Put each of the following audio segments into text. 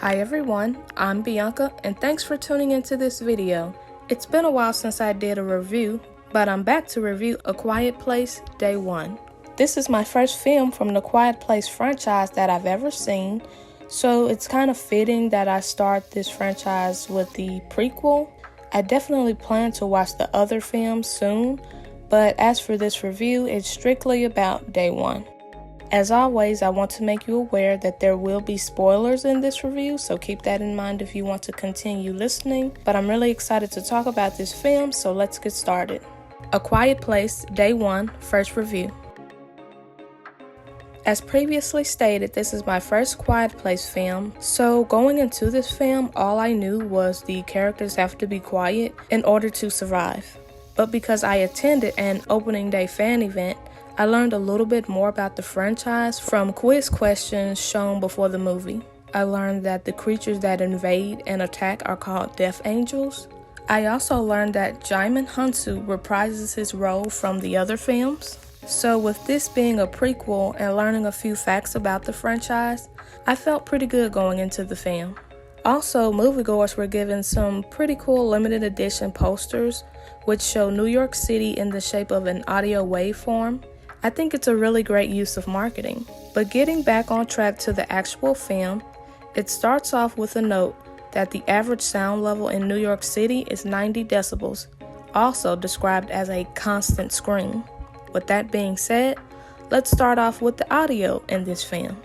Hi everyone, I'm Bianca and thanks for tuning into this video. It's been a while since I did a review, but I'm back to review A Quiet Place Day 1. This is my first film from the Quiet Place franchise that I've ever seen, so it's kind of fitting that I start this franchise with the prequel. I definitely plan to watch the other films soon, but as for this review, it's strictly about Day 1. As always, I want to make you aware that there will be spoilers in this review, so keep that in mind if you want to continue listening. But I'm really excited to talk about this film, so let's get started. A Quiet Place, Day 1, first review. As previously stated, this is my first Quiet Place film, so going into this film, all I knew was the characters have to be quiet in order to survive. But because I attended an opening day fan event, I learned a little bit more about the franchise from quiz questions shown before the movie. I learned that the creatures that invade and attack are called Death Angels. I also learned that Jaimin Hunsu reprises his role from the other films. So with this being a prequel and learning a few facts about the franchise, I felt pretty good going into the film. Also, moviegoers were given some pretty cool limited edition posters which show New York City in the shape of an audio waveform. I think it's a really great use of marketing. But getting back on track to the actual film, it starts off with a note that the average sound level in New York City is 90 decibels, also described as a constant scream. With that being said, let's start off with the audio in this film.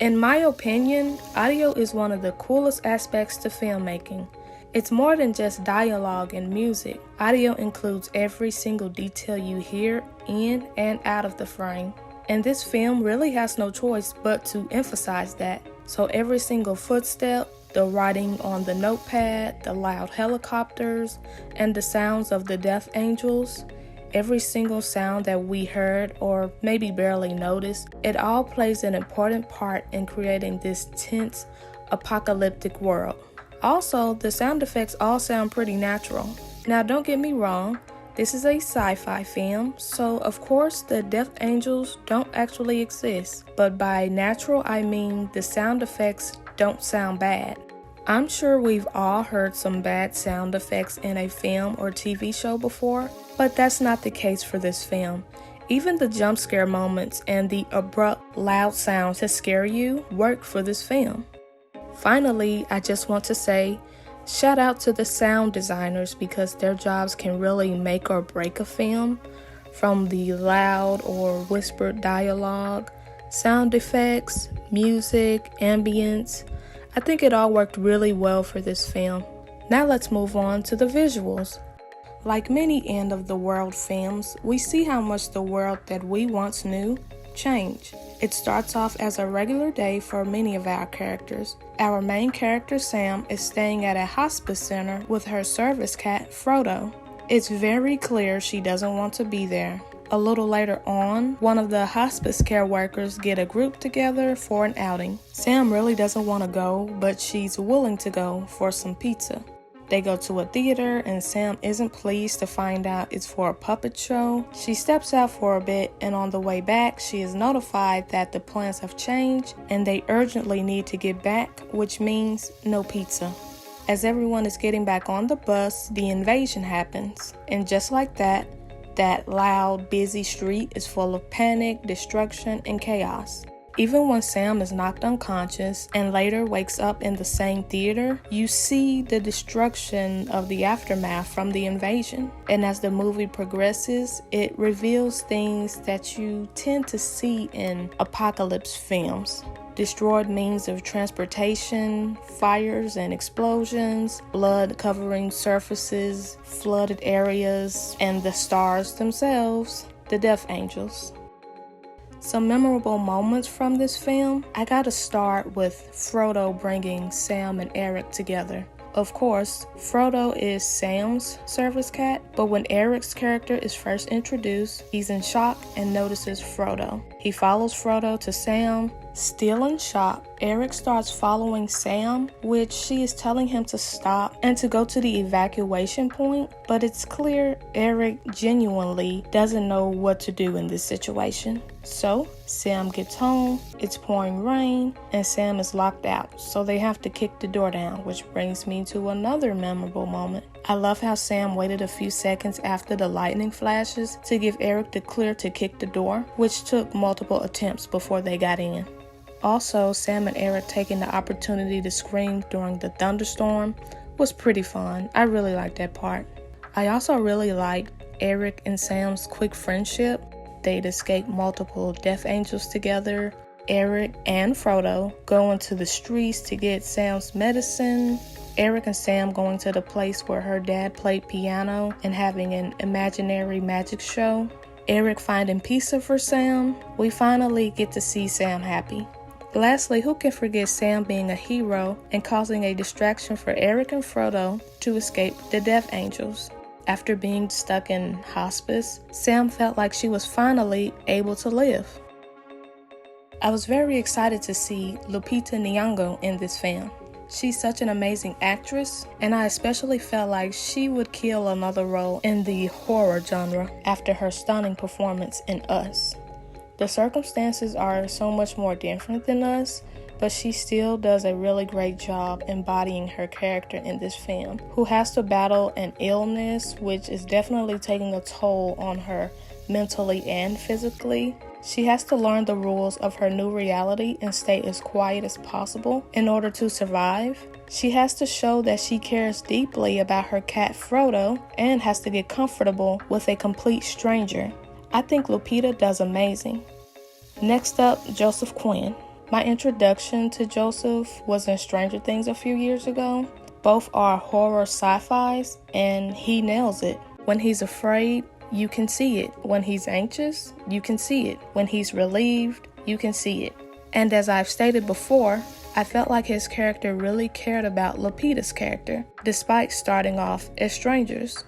In my opinion, audio is one of the coolest aspects to filmmaking. It's more than just dialogue and music. Audio includes every single detail you hear in and out of the frame. And this film really has no choice but to emphasize that. So every single footstep, the writing on the notepad, the loud helicopters, and the sounds of the Death Angels, every single sound that we heard or maybe barely noticed, it all plays an important part in creating this tense, apocalyptic world. Also, the sound effects all sound pretty natural. Now don't get me wrong, this is a sci-fi film, so of course the Death Angels don't actually exist. But by natural I mean the sound effects don't sound bad. I'm sure we've all heard some bad sound effects in a film or TV show before, but that's not the case for this film. Even the jump scare moments and the abrupt, loud sounds that scare you work for this film. Finally, I just want to say, shout out to the sound designers because their jobs can really make or break a film. From the loud or whispered dialogue, sound effects, music, ambience, I think it all worked really well for this film. Now let's move on to the visuals. Like many end-of-the-world films, we see how much the world that we once knew changed. It starts off as a regular day for many of our characters. Our main character, Sam, is staying at a hospice center with her service cat, Frodo. It's very clear she doesn't want to be there. A little later on, one of the hospice care workers get a group together for an outing. Sam really doesn't want to go, but she's willing to go for some pizza. They go to a theater and Sam isn't pleased to find out it's for a puppet show. She steps out for a bit and on the way back she is notified that the plans have changed and they urgently need to get back, which means no pizza. As everyone is getting back on the bus, the invasion happens. And just like that loud, busy street is full of panic, destruction, and chaos. Even when Sam is knocked unconscious and later wakes up in the same theater, you see the destruction of the aftermath from the invasion. And as the movie progresses, it reveals things that you tend to see in apocalypse films. Destroyed means of transportation, fires and explosions, blood covering surfaces, flooded areas, and the stars themselves, the Death Angels. Some memorable moments from this film, I gotta start with Frodo bringing Sam and Eric together. Of course, Frodo is Sam's service cat, but when Eric's character is first introduced, he's in shock and notices Frodo. He follows Frodo to Sam. Still in shock, Eric starts following Sam, which she is telling him to stop and to go to the evacuation point, but it's clear Eric genuinely doesn't know what to do in this situation. So, Sam gets home, it's pouring rain, and Sam is locked out, so they have to kick the door down, which brings me to another memorable moment. I love how Sam waited a few seconds after the lightning flashes to give Eric the clear to kick the door, which took multiple attempts before they got in. Also, Sam and Eric taking the opportunity to scream during the thunderstorm was pretty fun. I really liked that part. I also really liked Eric and Sam's quick friendship. They'd escape multiple death angels together. Eric and Frodo going to the streets to get Sam's medicine. Eric and Sam going to the place where her dad played piano and having an imaginary magic show. Eric finding pizza for Sam. We finally get to see Sam happy. Lastly, who can forget Sam being a hero and causing a distraction for Eric and Frodo to escape the death angels? After being stuck in hospice, Sam felt like she was finally able to live. I was very excited to see Lupita Nyong'o in this film. She's such an amazing actress, and I especially felt like she would kill another role in the horror genre after her stunning performance in Us. The circumstances are so much more different than Us, but she still does a really great job embodying her character in this film, who has to battle an illness which is definitely taking a toll on her mentally and physically. She has to learn the rules of her new reality and stay as quiet as possible in order to survive. She has to show that she cares deeply about her cat Frodo and has to get comfortable with a complete stranger. I think Lupita does amazing. Next up, Joseph Quinn. My introduction to Joseph was in Stranger Things a few years ago. Both are horror sci-fis, and he nails it. When he's afraid, you can see it. When he's anxious, you can see it. When he's relieved, you can see it. And as I've stated before, I felt like his character really cared about Lupita's character, despite starting off as strangers.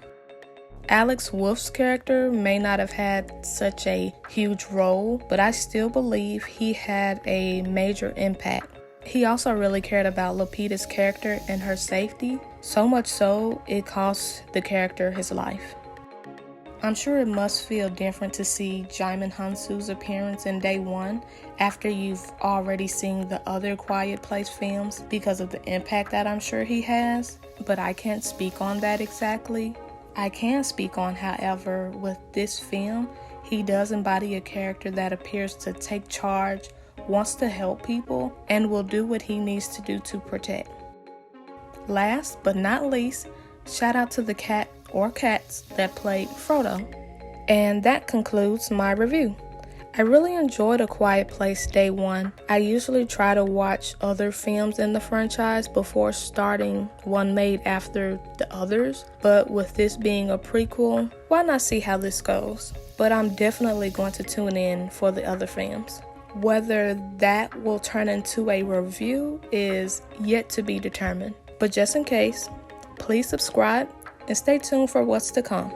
Alex Wolff's character may not have had such a huge role, but I still believe he had a major impact. He also really cared about Lupita's character and her safety, so much so it cost the character his life. I'm sure it must feel different to see Djimon Hounsou's appearance in Day 1 after you've already seen the other Quiet Place films because of the impact that I'm sure he has, but I can't speak on that exactly. I can speak on, however, with this film, he does embody a character that appears to take charge, wants to help people, and will do what he needs to do to protect. Last but not least, shout out to the cat or cats that played Frodo. And that concludes my review. I really enjoyed A Quiet Place Day 1. I usually try to watch other films in the franchise before starting one made after the others, but with this being a prequel, why not see how this goes? But I'm definitely going to tune in for the other films. Whether that will turn into a review is yet to be determined. But just in case, please subscribe and stay tuned for what's to come.